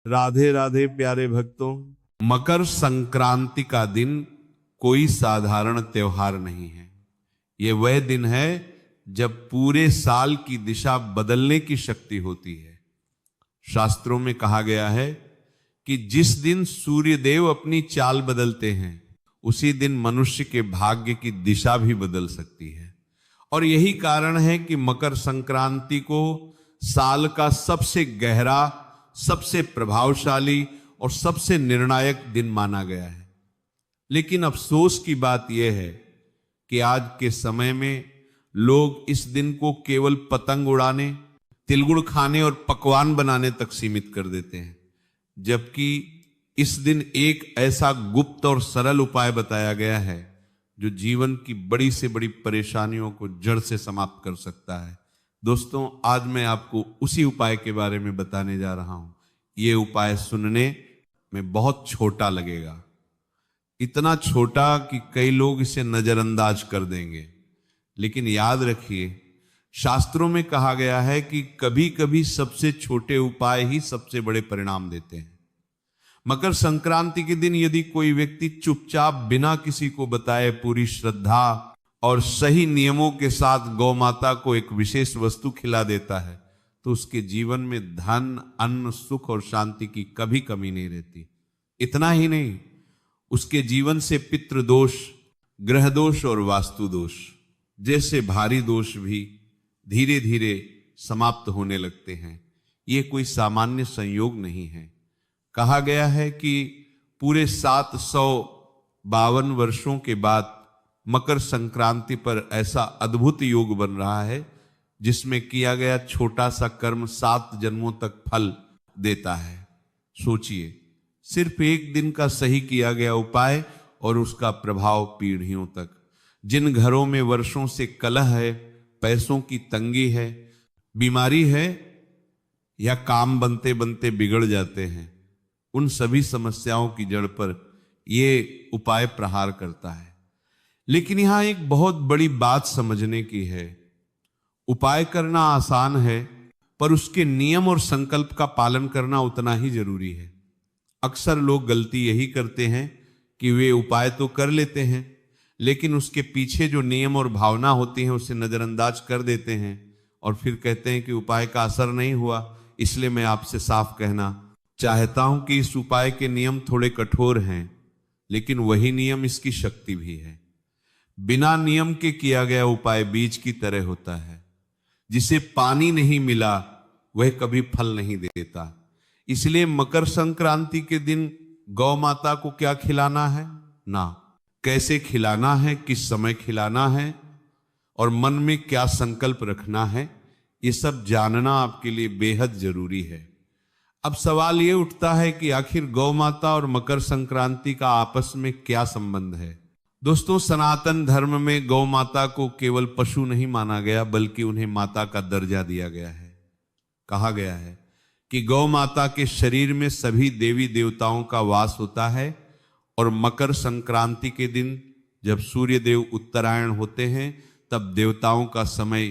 राधे राधे प्यारे भक्तों। मकर संक्रांति का दिन कोई साधारण त्योहार नहीं है। ये वह दिन है जब पूरे साल की दिशा बदलने की शक्ति होती है। शास्त्रों में कहा गया है कि जिस दिन सूर्य देव अपनी चाल बदलते हैं उसी दिन मनुष्य के भाग्य की दिशा भी बदल सकती है। और यही कारण है कि मकर संक्रांति को साल का सबसे गहरा, सबसे प्रभावशाली और सबसे निर्णायक दिन माना गया है। लेकिन अफसोस की बात यह है कि आज के समय में लोग इस दिन को केवल पतंग उड़ाने, तिलगुड़ खाने और पकवान बनाने तक सीमित कर देते हैं, जबकि इस दिन एक ऐसा गुप्त और सरल उपाय बताया गया है जो जीवन की बड़ी से बड़ी परेशानियों को जड़ से समाप्त कर सकता है। दोस्तों, आज मैं आपको उसी उपाय के बारे में बताने जा रहा हूं। ये उपाय सुनने में बहुत छोटा लगेगा, इतना छोटा कि कई लोग इसे नजरअंदाज कर देंगे, लेकिन याद रखिए, शास्त्रों में कहा गया है कि कभी कभी सबसे छोटे उपाय ही सबसे बड़े परिणाम देते हैं। मकर संक्रांति के दिन यदि कोई व्यक्ति चुपचाप बिना किसी को बताए पूरी श्रद्धा और सही नियमों के साथ गौ माता को एक विशेष वस्तु खिला देता है तो उसके जीवन में धन, अन्न, सुख और शांति की कभी कमी नहीं रहती। इतना ही नहीं, उसके जीवन से पितृ दोष, ग्रह दोष और वास्तु दोष जैसे भारी दोष भी धीरे धीरे समाप्त होने लगते हैं। ये कोई सामान्य संयोग नहीं है। कहा गया है कि पूरे 752 वर्षों के बाद मकर संक्रांति पर ऐसा अद्भुत योग बन रहा है जिसमें किया गया छोटा सा कर्म 7 जन्मों तक फल देता है। सोचिए, सिर्फ एक दिन का सही किया गया उपाय और उसका प्रभाव पीढ़ियों तक। जिन घरों में वर्षों से कलह है, पैसों की तंगी है, बीमारी है या काम बनते बनते बिगड़ जाते हैं, उन सभी समस्याओं की जड़ पर यह उपाय प्रहार करता है। लेकिन यहां एक बहुत बड़ी बात समझने की है। उपाय करना आसान है, पर उसके नियम और संकल्प का पालन करना उतना ही जरूरी है। अक्सर लोग गलती यही करते हैं कि वे उपाय तो कर लेते हैं, लेकिन उसके पीछे जो नियम और भावना होती है उसे नजरअंदाज कर देते हैं और फिर कहते हैं कि उपाय का असर नहीं हुआ। इसलिए मैं आपसे साफ कहना चाहता हूं कि इस उपाय के नियम थोड़े कठोर हैं, लेकिन वही नियम इसकी शक्ति भी है। बिना नियम के किया गया उपाय बीज की तरह होता है। जिसे पानी नहीं मिला वह कभी फल नहीं देता। इसलिए मकर संक्रांति के दिन गौ माता को क्या खिलाना है ना, कैसे खिलाना है, किस समय खिलाना है और मन में क्या संकल्प रखना है, ये सब जानना आपके लिए बेहद जरूरी है। अब सवाल ये उठता है कि आखिर गौ माता और मकर संक्रांति का आपस में क्या संबंध है। दोस्तों, सनातन धर्म में गौ माता को केवल पशु नहीं माना गया, बल्कि उन्हें माता का दर्जा दिया गया है। कहा गया है कि गौ माता के शरीर में सभी देवी देवताओं का वास होता है और मकर संक्रांति के दिन जब सूर्य देव उत्तरायण होते हैं तब देवताओं का समय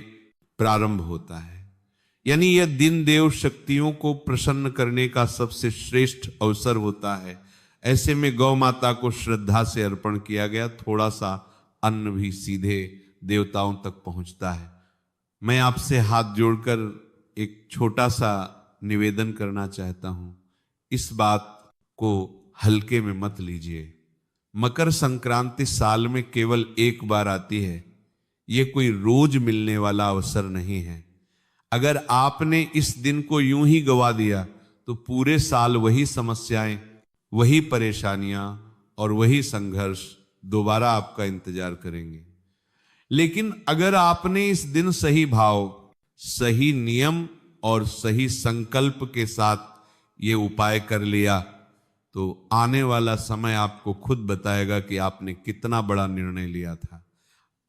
प्रारंभ होता है। यानी यह दिन देव शक्तियों को प्रसन्न करने का सबसे श्रेष्ठ अवसर होता है। ऐसे में गौ माता को श्रद्धा से अर्पण किया गया थोड़ा सा अन्न भी सीधे देवताओं तक पहुंचता है। मैं आपसे हाथ जोड़कर एक छोटा सा निवेदन करना चाहता हूं, इस बात को हल्के में मत लीजिए। मकर संक्रांति साल में केवल एक बार आती है, यह कोई रोज मिलने वाला अवसर नहीं है। अगर आपने इस दिन को यूं ही गवा दिया तो पूरे साल वही समस्याएं, वही परेशानियां और वही संघर्ष दोबारा आपका इंतजार करेंगे। लेकिन अगर आपने इस दिन सही भाव, सही नियम और सही संकल्प के साथ ये उपाय कर लिया तो आने वाला समय आपको खुद बताएगा कि आपने कितना बड़ा निर्णय लिया था।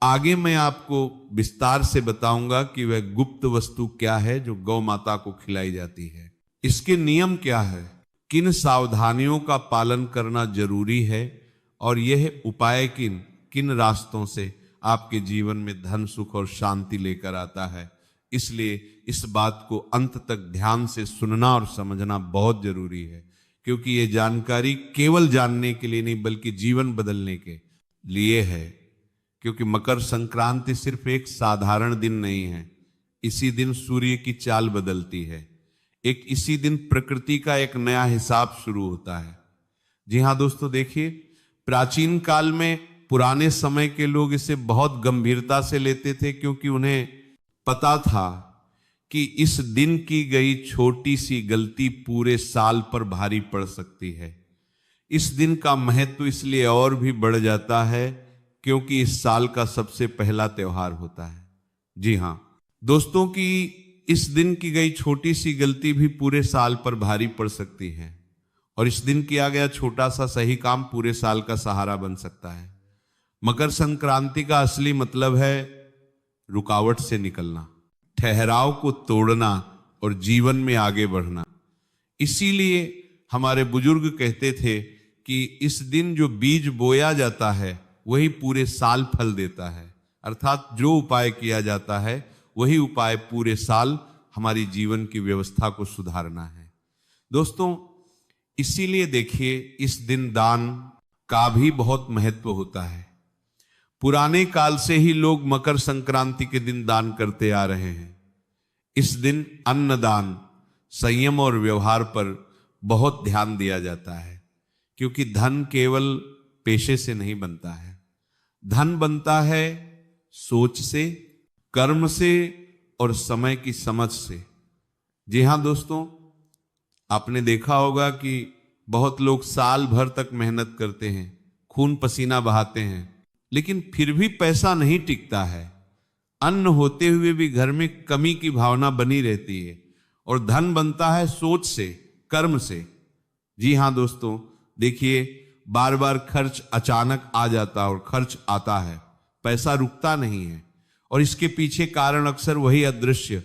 आगे मैं आपको विस्तार से बताऊंगा कि वह गुप्त वस्तु क्या है जो गौ माता को खिलाई जाती है, इसके नियम क्या है, किन सावधानियों का पालन करना जरूरी है और यह उपाय किन किन रास्तों से आपके जीवन में धन, सुख और शांति लेकर आता है, इसलिए इस बात को अंत तक ध्यान से सुनना और समझना बहुत जरूरी है, क्योंकि ये जानकारी केवल जानने के लिए नहीं बल्कि जीवन बदलने के लिए है। क्योंकि मकर संक्रांति सिर्फ एक साधारण दिन नहीं है। इसी दिन सूर्य की चाल बदलती है, इसी दिन प्रकृति का एक नया हिसाब शुरू होता है। जी हाँ दोस्तों, देखिए प्राचीन काल में पुराने समय के लोग इसे बहुत गंभीरता से लेते थे, क्योंकि उन्हें पता था कि इस दिन की गई छोटी सी गलती पूरे साल पर भारी पड़ सकती है। इस दिन का महत्व इसलिए और भी बढ़ जाता है क्योंकि इस साल का सबसे पहला त्योहार होता है। जी हाँ दोस्तों, कि इस दिन की गई छोटी सी गलती भी पूरे साल पर भारी पड़ सकती है, और इस दिन किया गया छोटा सा सही काम पूरे साल का सहारा बन सकता है। मकर संक्रांति का असली मतलब है रुकावट से निकलना, ठहराव को तोड़ना और जीवन में आगे बढ़ना। इसीलिए हमारे बुजुर्ग कहते थे कि इस दिन जो बीज बोया जाता है वही पूरे साल फल देता है। अर्थात जो उपाय किया जाता है वही उपाय पूरे साल हमारी जीवन की व्यवस्था को सुधारना है। दोस्तों, इसीलिए देखिए इस दिन दान का भी बहुत महत्व होता है। पुराने काल से ही लोग मकर संक्रांति के दिन दान करते आ रहे हैं। इस दिन अन्नदान, संयम और व्यवहार पर बहुत ध्यान दिया जाता है, क्योंकि धन केवल पेशे से नहीं बनता है। धन बनता है सोच से, कर्म से और समय की समझ से। जी हाँ दोस्तों, आपने देखा होगा कि बहुत लोग साल भर तक मेहनत करते हैं, खून पसीना बहाते हैं, लेकिन फिर भी पैसा नहीं टिकता है। अन्न होते हुए भी घर में कमी की भावना बनी रहती है। और धन बनता है सोच से, कर्म से। जी हाँ दोस्तों, देखिए बार बार खर्च अचानक आ जाता है और खर्च आता है, पैसा रुकता नहीं है, और इसके पीछे कारण अक्सर वही अदृश्य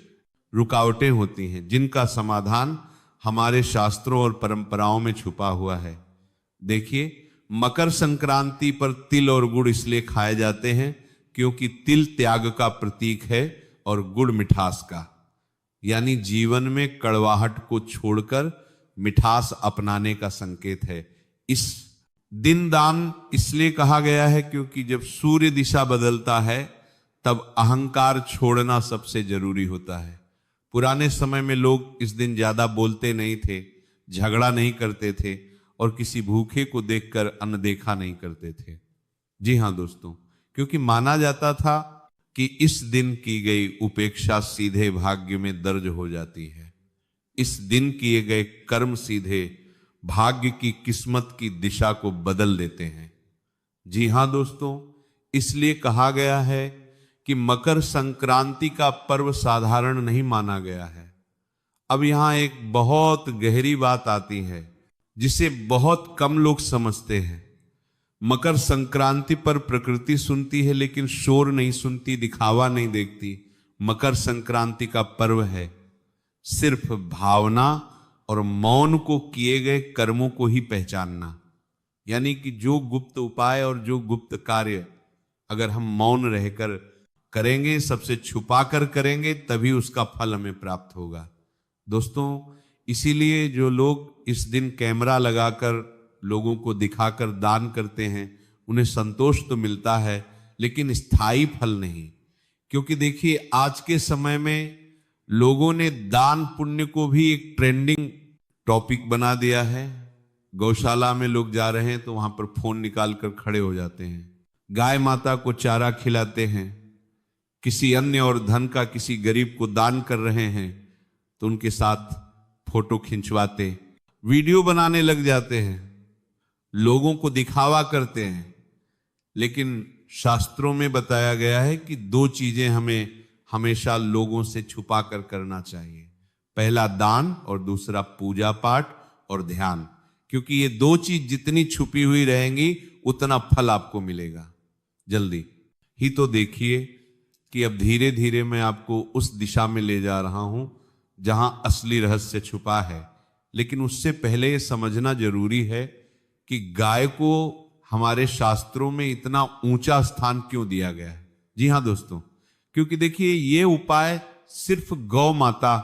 रुकावटें होती हैं जिनका समाधान हमारे शास्त्रों और परंपराओं में छुपा हुआ है। देखिए मकर संक्रांति पर तिल और गुड़ इसलिए खाए जाते हैं क्योंकि तिल त्याग का प्रतीक है और गुड़ मिठास का, यानी जीवन में कड़वाहट को छोड़कर मिठास अपनाने का संकेत है। इस दिन दान इसलिए कहा गया है क्योंकि जब सूर्य दिशा बदलता है तब अहंकार छोड़ना सबसे जरूरी होता है। पुराने समय में लोग इस दिन ज्यादा बोलते नहीं थे, झगड़ा नहीं करते थे और किसी भूखे को देखकर अनदेखा नहीं करते थे। जी हाँ दोस्तों, क्योंकि माना जाता था कि इस दिन की गई उपेक्षा सीधे भाग्य में दर्ज हो जाती है। इस दिन किए गए कर्म सीधे भाग्य की किस्मत की दिशा को बदल देते हैं। जी हाँ दोस्तों, इसलिए कहा गया है कि मकर संक्रांति का पर्व साधारण नहीं माना गया है। अब यहां एक बहुत गहरी बात आती है जिसे बहुत कम लोग समझते हैं। मकर संक्रांति पर प्रकृति सुनती है लेकिन शोर नहीं सुनती, दिखावा नहीं देखती। मकर संक्रांति का पर्व है सिर्फ भावना और मौन को किए गए कर्मों को ही पहचानना। यानी कि जो गुप्त उपाय और जो गुप्त कार्य अगर हम मौन रहकर करेंगे, सबसे छुपा कर करेंगे, तभी उसका फल हमें प्राप्त होगा। दोस्तों, इसीलिए जो लोग इस दिन कैमरा लगाकर लोगों को दिखाकर दान करते हैं उन्हें संतोष तो मिलता है लेकिन स्थायी फल नहीं। क्योंकि देखिए आज के समय में लोगों ने दान पुण्य को भी एक ट्रेंडिंग टॉपिक बना दिया है। गौशाला में लोग जा रहे हैं तो वहां पर फोन निकाल कर खड़े हो जाते हैं, गाय माता को चारा खिलाते हैं, किसी अन्य और धन का किसी गरीब को दान कर रहे हैं तो उनके साथ फोटो खिंचवाते, वीडियो बनाने लग जाते हैं, लोगों को दिखावा करते हैं। लेकिन शास्त्रों में बताया गया है कि दो चीजें हमें हमेशा लोगों से छुपा कर करना चाहिए। पहला दान और दूसरा पूजा पाठ और ध्यान। क्योंकि ये दो चीज जितनी छुपी हुई रहेंगी उतना फल आपको मिलेगा जल्दी ही। तो देखिए कि अब धीरे धीरे मैं आपको उस दिशा में ले जा रहा हूं जहां असली रहस्य छुपा है। लेकिन उससे पहले ये समझना जरूरी है कि गाय को हमारे शास्त्रों में इतना ऊंचा स्थान क्यों दिया गया है। जी हाँ दोस्तों, क्योंकि देखिए ये उपाय सिर्फ गौ माता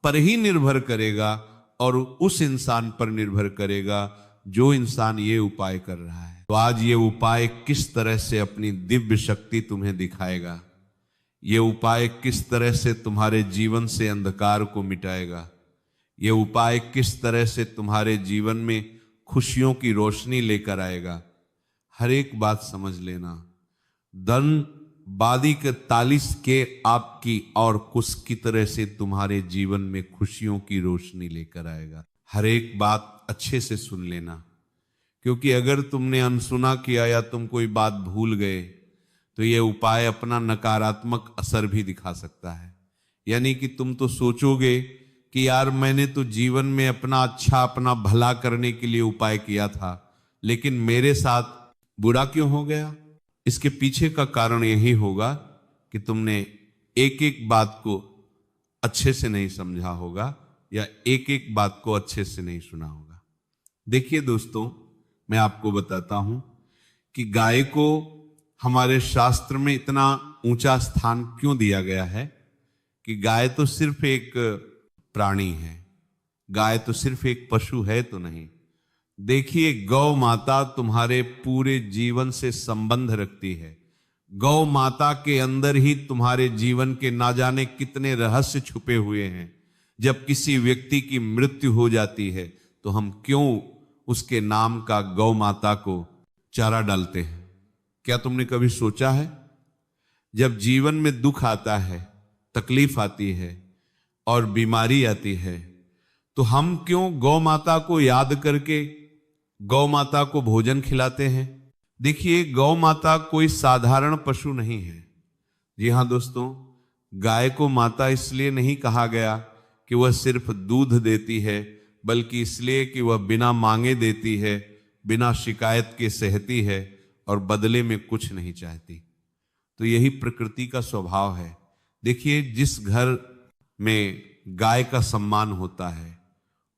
पर ही निर्भर करेगा और उस इंसान पर निर्भर करेगा जो इंसान ये उपाय कर रहा है। तो आज ये उपाय किस तरह से अपनी दिव्य शक्ति तुम्हें दिखाएगा, ये उपाय किस तरह से तुम्हारे जीवन से अंधकार को मिटाएगा, ये उपाय किस तरह से तुम्हारे जीवन में खुशियों की रोशनी लेकर आएगा, हर एक बात समझ लेना। धन बादी के तालिस के आपकी और कुछ की तरह से तुम्हारे जीवन में खुशियों की रोशनी लेकर आएगा। हर एक बात अच्छे से सुन लेना, क्योंकि अगर तुमने अनसुना किया या तुम कोई बात भूल गए तो ये उपाय अपना नकारात्मक असर भी दिखा सकता है। यानी कि तुम तो सोचोगे कि यार मैंने तो जीवन में अपना अच्छा, अपना भला करने के लिए उपाय किया था, लेकिन मेरे साथ बुरा क्यों हो गया। इसके पीछे का कारण यही होगा कि तुमने एक एक बात को अच्छे से नहीं समझा होगा या एक एक बात को अच्छे से नहीं सुना होगा। देखिए दोस्तों, मैं आपको बताता हूं कि गाय को हमारे शास्त्र में इतना ऊंचा स्थान क्यों दिया गया है कि गाय तो सिर्फ एक प्राणी है, गाय तो सिर्फ एक पशु है तो नहीं। देखिए, गौ माता तुम्हारे पूरे जीवन से संबंध रखती है। गौ माता के अंदर ही तुम्हारे जीवन के ना जाने कितने रहस्य छुपे हुए हैं। जब किसी व्यक्ति की मृत्यु हो जाती है तो हम क्यों उसके नाम का गौ माता को चारा डालते हैं? क्या तुमने कभी सोचा है? जब जीवन में दुख आता है, तकलीफ आती है और बीमारी आती है, तो हम क्यों गौ माता को याद करके गौ माता को भोजन खिलाते हैं? देखिए, गौ माता कोई साधारण पशु नहीं है। जी हाँ दोस्तों, गाय को माता इसलिए नहीं कहा गया कि वह सिर्फ दूध देती है, बल्कि इसलिए कि वह बिना मांगे देती है, बिना शिकायत के सहती है और बदले में कुछ नहीं चाहती। तो यही प्रकृति का स्वभाव है। देखिए, जिस घर में गाय का सम्मान होता है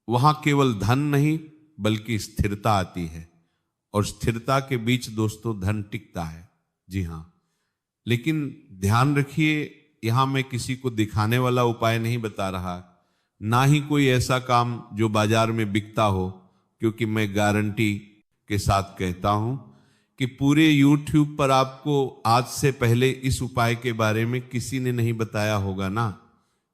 वहां केवल धन नहीं बल्कि स्थिरता आती है, और स्थिरता के बीच दोस्तों धन टिकता है। जी हाँ, लेकिन ध्यान रखिए, यहां मैं किसी को दिखाने वाला उपाय नहीं बता रहा, ना ही कोई ऐसा काम जो बाजार में बिकता हो, क्योंकि मैं गारंटी के साथ कहता हूं कि पूरे YouTube पर आपको आज से पहले इस उपाय के बारे में किसी ने नहीं बताया होगा ना,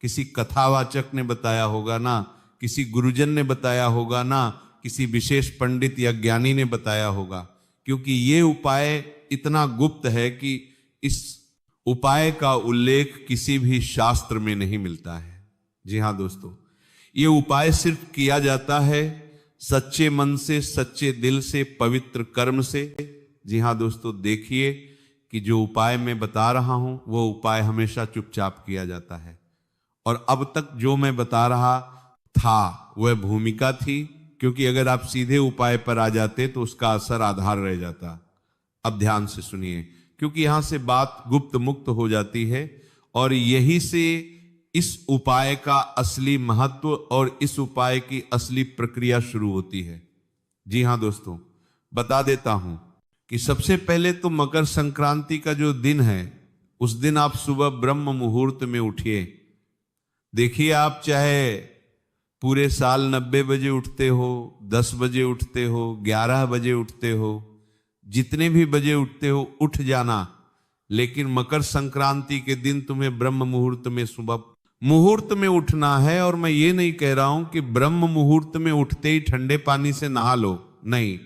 किसी कथावाचक ने बताया होगा ना, किसी गुरुजन ने बताया होगा ना, किसी विशेष पंडित या ज्ञानी ने बताया होगा, क्योंकि ये उपाय इतना गुप्त है कि इस उपाय का उल्लेख किसी भी शास्त्र में नहीं मिलता है। जी हाँ दोस्तों, ये उपाय सिर्फ किया जाता है सच्चे मन से, सच्चे दिल से, पवित्र कर्म से। जी हाँ दोस्तों, देखिए कि जो उपाय मैं बता रहा हूं वो उपाय हमेशा चुपचाप किया जाता है, और अब तक जो मैं बता रहा था वह भूमिका थी, क्योंकि अगर आप सीधे उपाय पर आ जाते तो उसका असर आधार रह जाता। अब ध्यान से सुनिए, क्योंकि यहां से बात गुप्त मुक्त हो जाती है और यही से इस उपाय का असली महत्व और इस उपाय की असली प्रक्रिया शुरू होती है। जी हाँ दोस्तों, बता देता हूं कि सबसे पहले तो मकर संक्रांति का जो दिन है, उस दिन आप सुबह ब्रह्म मुहूर्त में उठिए। देखिए, आप चाहे पूरे साल 90 बजे उठते हो, 10 बजे उठते हो, 11 बजे उठते हो, जितने भी बजे उठते हो उठ जाना, लेकिन मकर संक्रांति के दिन तुम्हें ब्रह्म मुहूर्त में सुबह मुहूर्त में उठना है। और मैं ये नहीं कह रहा हूं कि ब्रह्म मुहूर्त में उठते ही ठंडे पानी से नहा लो, नहीं,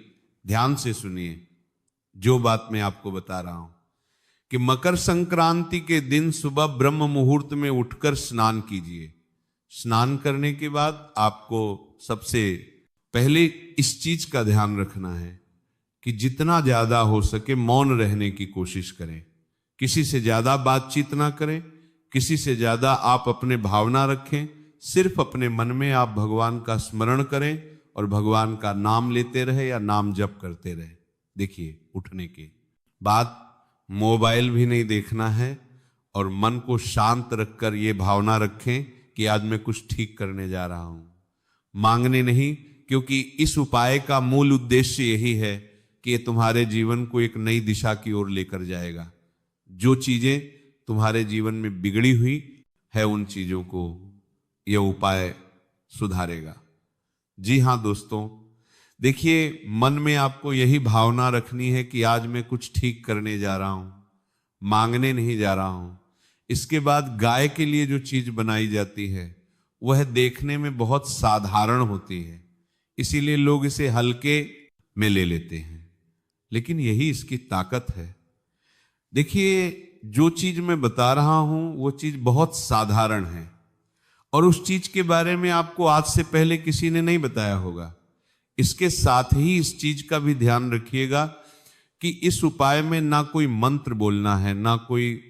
ध्यान से सुनिए जो बात मैं आपको बता रहा हूं कि मकर संक्रांति के दिन सुबह ब्रह्म मुहूर्त में उठकर स्नान कीजिए। स्नान करने के बाद आपको सबसे पहले इस चीज का ध्यान रखना है कि जितना ज्यादा हो सके मौन रहने की कोशिश करें। किसी से ज्यादा बातचीत ना करें, किसी से ज्यादा आप अपने भावना रखें। सिर्फ अपने मन में आप भगवान का स्मरण करें और भगवान का नाम लेते रहे या नाम जप करते रहे। देखिए, उठने के बाद मोबाइल भी नहीं देखना है और मन को शांत रखकर ये भावना रखें कि आज मैं कुछ ठीक करने जा रहा हूं। मांगने नहीं, क्योंकि इस उपाय का मूल उद्देश्य यही है कि ये तुम्हारे जीवन को एक नई दिशा की ओर लेकर जाएगा। जो चीजें तुम्हारे जीवन में बिगड़ी हुई है उन चीजों को यह उपाय सुधारेगा। जी हाँ दोस्तों, देखिए मन में आपको यही भावना रखनी है कि आज मैं कुछ ठीक करने जा रहा हूं, मांगने नहीं जा रहा हूं। इसके बाद गाय के लिए जो चीज बनाई जाती है वह देखने में बहुत साधारण होती है, इसीलिए लोग इसे हल्के में ले लेते हैं, लेकिन यही इसकी ताकत है। देखिए जो चीज मैं बता रहा हूं वो चीज बहुत साधारण है और उस चीज के बारे में आपको आज से पहले किसी ने नहीं बताया होगा। इसके साथ ही इस चीज का भी ध्यान रखिएगा कि इस उपाय में ना कोई मंत्र बोलना है, ना कोई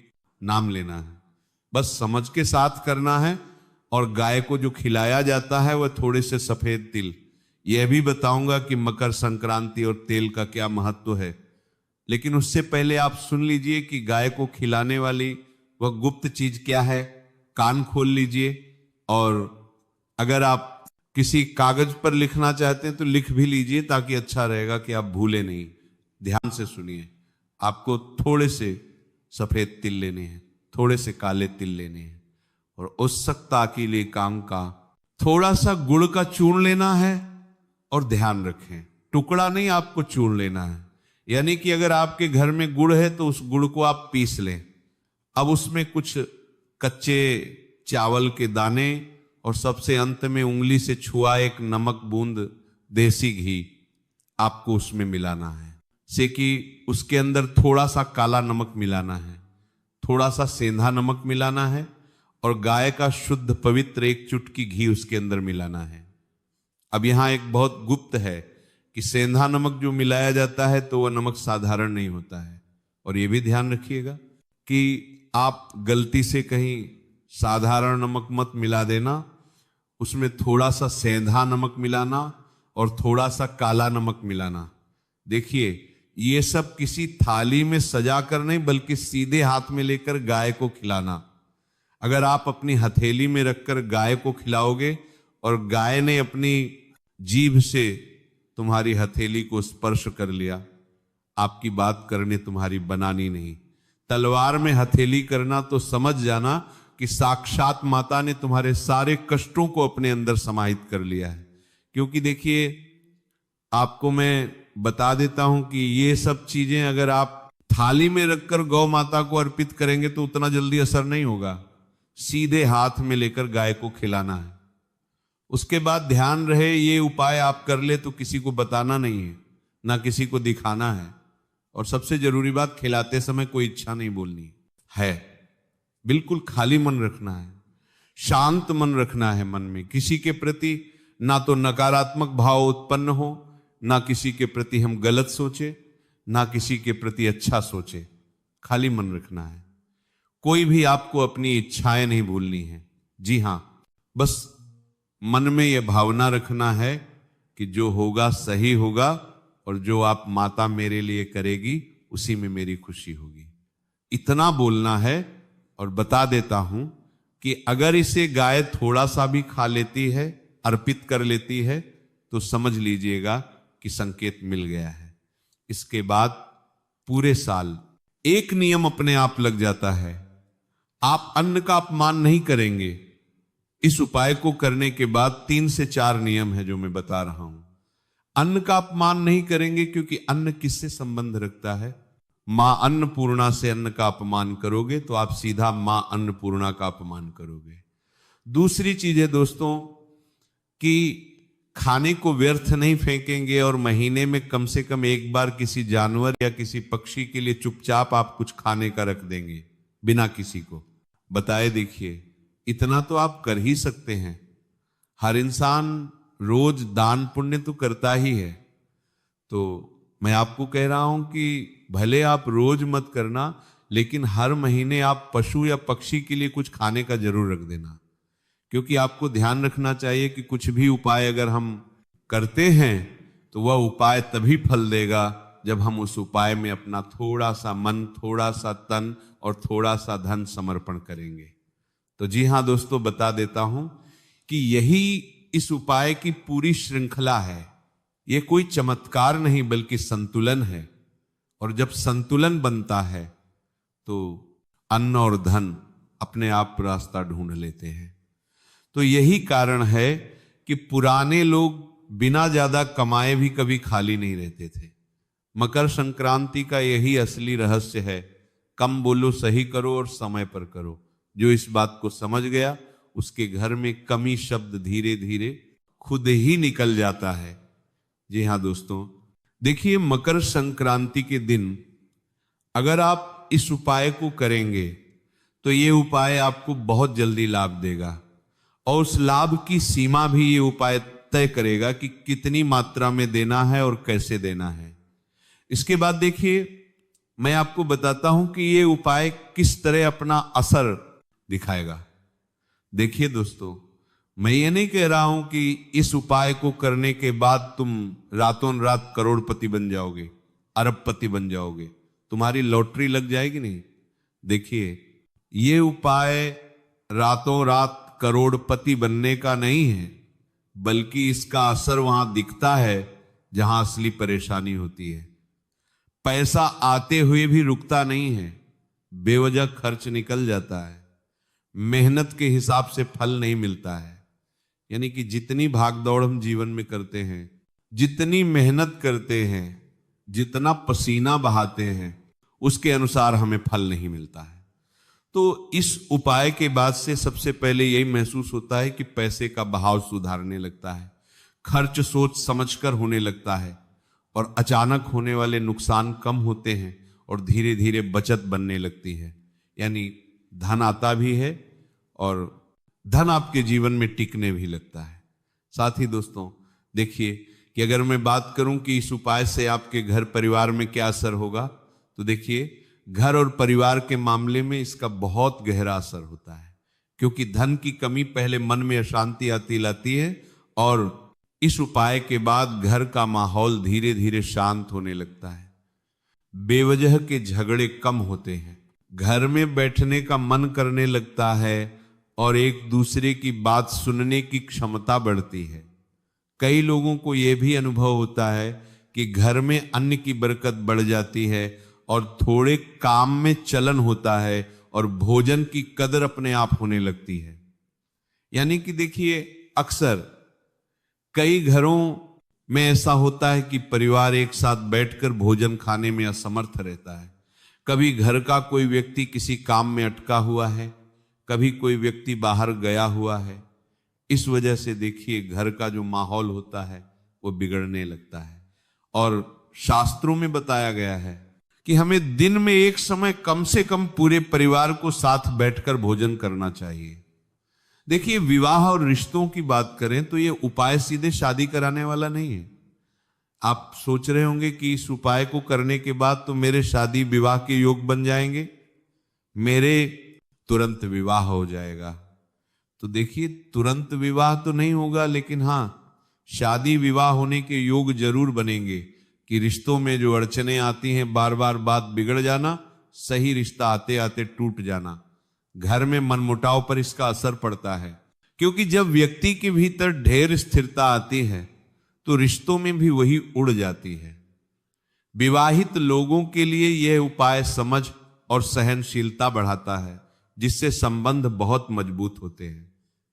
नाम लेना है, बस समझ के साथ करना है। और गाय को जो खिलाया जाता है वह थोड़े से सफेद तिल। यह भी बताऊंगा कि मकर संक्रांति और तेल का क्या महत्व है, लेकिन उससे पहले आप सुन लीजिए कि गाय को खिलाने वाली वह गुप्त चीज क्या है। कान खोल लीजिए और अगर आप किसी कागज पर लिखना चाहते हैं तो लिख भी लीजिए, ताकि अच्छा रहेगा कि आप भूले नहीं। ध्यान से सुनिए, आपको थोड़े से सफेद तिल लेने हैं, थोड़े से काले तिल लेने हैं और उत्सुकता के लिए काम का थोड़ा सा गुड़ का चूर्ण लेना है। और ध्यान रखें, टुकड़ा नहीं, आपको चूर्ण लेना है। यानी कि अगर आपके घर में गुड़ है तो उस गुड़ को आप पीस लें। अब उसमें कुछ कच्चे चावल के दाने और सबसे अंत में उंगली से छुआ एक नमक बूंद देसी घी आपको उसमें मिलाना है। से कि उसके अंदर थोड़ा सा काला नमक मिलाना है, थोड़ा सा सेंधा नमक मिलाना है और गाय का शुद्ध पवित्र एक चुटकी घी उसके अंदर मिलाना है। अब यहां एक बहुत गुप्त है कि सेंधा नमक जो मिलाया जाता है तो वह नमक साधारण नहीं होता है। और यह भी ध्यान रखिएगा कि आप गलती से कहीं साधारण नमक मत मिला देना, उसमें थोड़ा सा सेंधा नमक मिलाना और थोड़ा सा काला नमक मिलाना। देखिए ये सब किसी थाली में सजा कर नहीं, बल्कि सीधे हाथ में लेकर गाय को खिलाना। अगर आप अपनी हथेली में रखकर गाय को खिलाओगे और गाय ने अपनी जीभ से तुम्हारी हथेली को स्पर्श कर लिया, आपकी बात करने तुम्हारी बनानी नहीं। तलवार में हथेली करना तो समझ जाना कि साक्षात माता ने तुम्हारे सारे कष्टों को अपने अंदर समाहित कर लिया है। क्योंकि देखिए आपको मैं बता देता हूं कि ये सब चीजें अगर आप थाली में रखकर गौ माता को अर्पित करेंगे तो उतना जल्दी असर नहीं होगा। सीधे हाथ में लेकर गाय को खिलाना है। उसके बाद ध्यान रहे ये उपाय आप कर ले तो किसी को बताना नहीं है, ना किसी को दिखाना है। और सबसे जरूरी बात, खिलाते समय कोई इच्छा नहीं बोलनी है। बिल्कुल खाली मन रखना है, शांत मन रखना है। मन में किसी के प्रति ना तो नकारात्मक भाव उत्पन्न हो, ना किसी के प्रति हम गलत सोचे, ना किसी के प्रति अच्छा सोचे। खाली मन रखना है। कोई भी आपको अपनी इच्छाएं नहीं भूलनी है। जी हां, बस मन में यह भावना रखना है कि जो होगा सही होगा और जो आप माता मेरे लिए करेगी उसी में मेरी खुशी होगी। इतना बोलना है। और बता देता हूं कि अगर इसे गाय थोड़ा सा भी खा लेती है, अर्पित कर लेती है, तो समझ लीजिएगा कि संकेत मिल गया है। इसके बाद पूरे साल एक नियम अपने आप लग जाता है, आप अन्न का अपमान नहीं करेंगे। इस उपाय को करने के बाद 3 से 4 नियम है जो मैं बता रहा हूं। अन्न का अपमान नहीं करेंगे, क्योंकि अन्न किससे संबंध रखता है? मां अन्नपूर्णा से अन्न का अपमान करोगे तो आप सीधा मां अन्नपूर्णा का अपमान करोगे। दूसरी चीज है दोस्तों कि खाने को व्यर्थ नहीं फेंकेंगे और महीने में कम से कम एक बार किसी जानवर या किसी पक्षी के लिए चुपचाप आप कुछ खाने का रख देंगे बिना किसी को बताए। देखिए इतना तो आप कर ही सकते हैं। हर इंसान रोज दान पुण्य तो करता ही है, तो मैं आपको कह रहा हूं कि भले आप रोज मत करना, लेकिन हर महीने आप पशु या पक्षी के लिए कुछ खाने का जरूर रख देना। क्योंकि आपको ध्यान रखना चाहिए कि कुछ भी उपाय अगर हम करते हैं तो वह उपाय तभी फल देगा जब हम उस उपाय में अपना थोड़ा सा मन, थोड़ा सा तन और थोड़ा सा धन समर्पण करेंगे। तो जी हाँ दोस्तों, बता देता हूं कि यही इस उपाय की पूरी श्रृंखला है। यह कोई चमत्कार नहीं बल्कि संतुलन है। और जब संतुलन बनता है तो अन्न और धन अपने आप रास्ता ढूंढ लेते हैं। तो यही कारण है कि पुराने लोग बिना ज्यादा कमाए भी कभी खाली नहीं रहते थे। मकर संक्रांति का यही असली रहस्य है, कम बोलो, सही करो और समय पर करो। जो इस बात को समझ गया उसके घर में कमी शब्द धीरे धीरे खुद ही निकल जाता है। जी हाँ दोस्तों, देखिए मकर संक्रांति के दिन अगर आप इस उपाय को करेंगे तो ये उपाय आपको बहुत जल्दी लाभ देगा, और उस लाभ की सीमा भी ये उपाय तय करेगा कि कितनी मात्रा में देना है और कैसे देना है। इसके बाद देखिए मैं आपको बताता हूं कि ये उपाय किस तरह अपना असर दिखाएगा। देखिए दोस्तों, मैं ये नहीं कह रहा हूं कि इस उपाय को करने के बाद तुम रातों रात करोड़पति बन जाओगे, अरबपति बन जाओगे, तुम्हारी लॉटरी लग जाएगी, नहीं। देखिए ये उपाय रातों रात करोड़पति बनने का नहीं है, बल्कि इसका असर वहां दिखता है जहां असली परेशानी होती है। पैसा आते हुए भी रुकता नहीं है, बेवजह खर्च निकल जाता है, मेहनत के हिसाब से फल नहीं मिलता है। यानी कि जितनी भागदौड़ हम जीवन में करते हैं, जितनी मेहनत करते हैं, जितना पसीना बहाते हैं, उसके अनुसार हमें फल नहीं मिलता है। तो इस उपाय के बाद से सबसे पहले यही महसूस होता है कि पैसे का बहाव सुधारने लगता है, खर्च सोच समझकर होने लगता है, और अचानक होने वाले नुकसान कम होते हैं और धीरे धीरे बचत बनने लगती है। यानी धन आता भी है और धन आपके जीवन में टिकने भी लगता है। साथ ही दोस्तों देखिए कि अगर मैं बात करूं कि इस उपाय से आपके घर परिवार में क्या असर होगा, तो देखिए घर और परिवार के मामले में इसका बहुत गहरा असर होता है, क्योंकि धन की कमी पहले मन में अशांति आती लाती है, और इस उपाय के बाद घर का माहौल धीरे धीरे शांत होने लगता है। बेवजह के झगड़े कम होते हैं, घर में बैठने का मन करने लगता है और एक दूसरे की बात सुनने की क्षमता बढ़ती है। कई लोगों को यह भी अनुभव होता है कि घर में अन्न की बरकत बढ़ जाती है और थोड़े काम में चलन होता है और भोजन की कदर अपने आप होने लगती है। यानी कि देखिए अक्सर कई घरों में ऐसा होता है कि परिवार एक साथ बैठकर भोजन खाने में असमर्थ रहता है। कभी घर का कोई व्यक्ति किसी काम में अटका हुआ है, कभी कोई व्यक्ति बाहर गया हुआ है। इस वजह से देखिए घर का जो माहौल होता है वो बिगड़ने लगता है। और शास्त्रों में बताया गया है कि हमें दिन में एक समय कम से कम पूरे परिवार को साथ बैठकर भोजन करना चाहिए। देखिए विवाह और रिश्तों की बात करें तो ये उपाय सीधे शादी कराने वाला नहीं है। आप सोच रहे होंगे कि इस उपाय को करने के बाद तो मेरे शादी विवाह के योग बन जाएंगे, मेरे तुरंत विवाह हो जाएगा। तो देखिए तुरंत विवाह तो नहीं होगा, लेकिन हाँ शादी विवाह होने के योग जरूर बनेंगे कि रिश्तों में जो अड़चने आती हैं, बार बार बात बिगड़ जाना, सही रिश्ता आते आते टूट जाना, घर में मनमुटाव पर इसका असर पड़ता है। क्योंकि जब व्यक्ति के भीतर ढेर स्थिरता आती है तो रिश्तों में भी वही उड़ जाती है। विवाहित लोगों के लिए यह उपाय समझ और सहनशीलता बढ़ाता है, जिससे संबंध बहुत मजबूत होते हैं।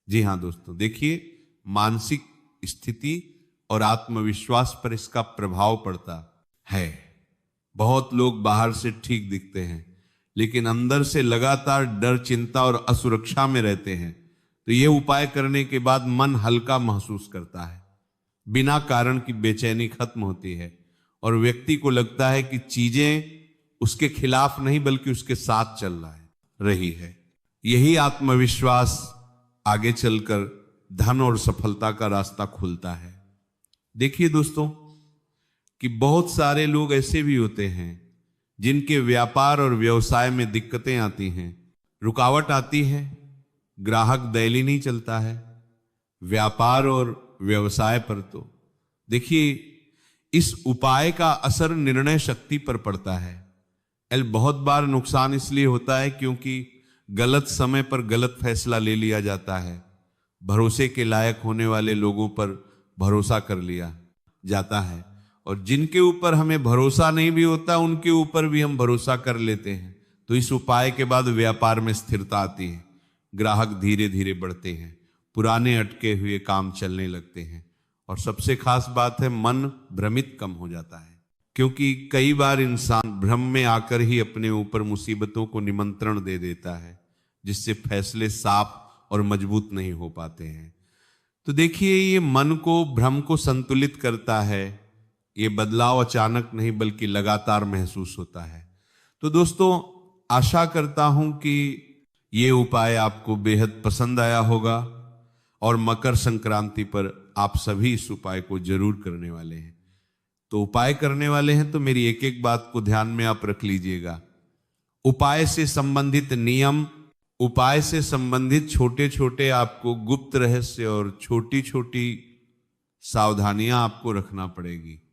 जी हाँ दोस्तों, देखिए मानसिक स्थिति और आत्मविश्वास पर इसका प्रभाव पड़ता है। बहुत लोग बाहर से ठीक दिखते हैं लेकिन अंदर से लगातार डर, चिंता और असुरक्षा में रहते हैं। तो ये उपाय करने के बाद मन हल्का महसूस करता है, बिना कारण की बेचैनी खत्म होती है और व्यक्ति को लगता है कि चीजें उसके खिलाफ नहीं बल्कि उसके साथ चल रही है। यही आत्मविश्वास आगे चलकर धन और सफलता का रास्ता खुलता है। देखिए दोस्तों कि बहुत सारे लोग ऐसे भी होते हैं जिनके व्यापार और व्यवसाय में दिक्कतें आती हैं, रुकावट आती है, ग्राहक दैली नहीं चलता है व्यापार और व्यवसाय पर। तो देखिए इस उपाय का असर निर्णय शक्ति पर पड़ता है। बहुत बार नुकसान इसलिए होता है क्योंकि गलत समय पर गलत फैसला ले लिया जाता है, भरोसे के लायक होने वाले लोगों पर भरोसा कर लिया जाता है, और जिनके ऊपर हमें भरोसा नहीं भी होता उनके ऊपर भी हम भरोसा कर लेते हैं। तो इस उपाय के बाद व्यापार में स्थिरता आती है, ग्राहक धीरे धीरे बढ़ते हैं, पुराने अटके हुए काम चलने लगते हैं, और सबसे खास बात है मन भ्रमित कम हो जाता है। क्योंकि कई बार इंसान भ्रम में आकर ही अपने ऊपर मुसीबतों को निमंत्रण दे देता है, जिससे फैसले साफ और मजबूत नहीं हो पाते हैं। तो देखिए, ये मन को, भ्रम को संतुलित करता है। ये बदलाव अचानक नहीं बल्कि लगातार महसूस होता है। तो दोस्तों, आशा करता हूं कि ये उपाय आपको बेहद पसंद आया होगा, और मकर संक्रांति पर आप सभी इस उपाय को जरूर करने वाले हैं। तो उपाय करने वाले हैं तो मेरी एक एक बात को ध्यान में आप रख लीजिएगा। उपाय से संबंधित नियम, उपाय से संबंधित छोटे छोटे आपको गुप्त रहस्य और छोटी छोटी सावधानियां आपको रखना पड़ेगी।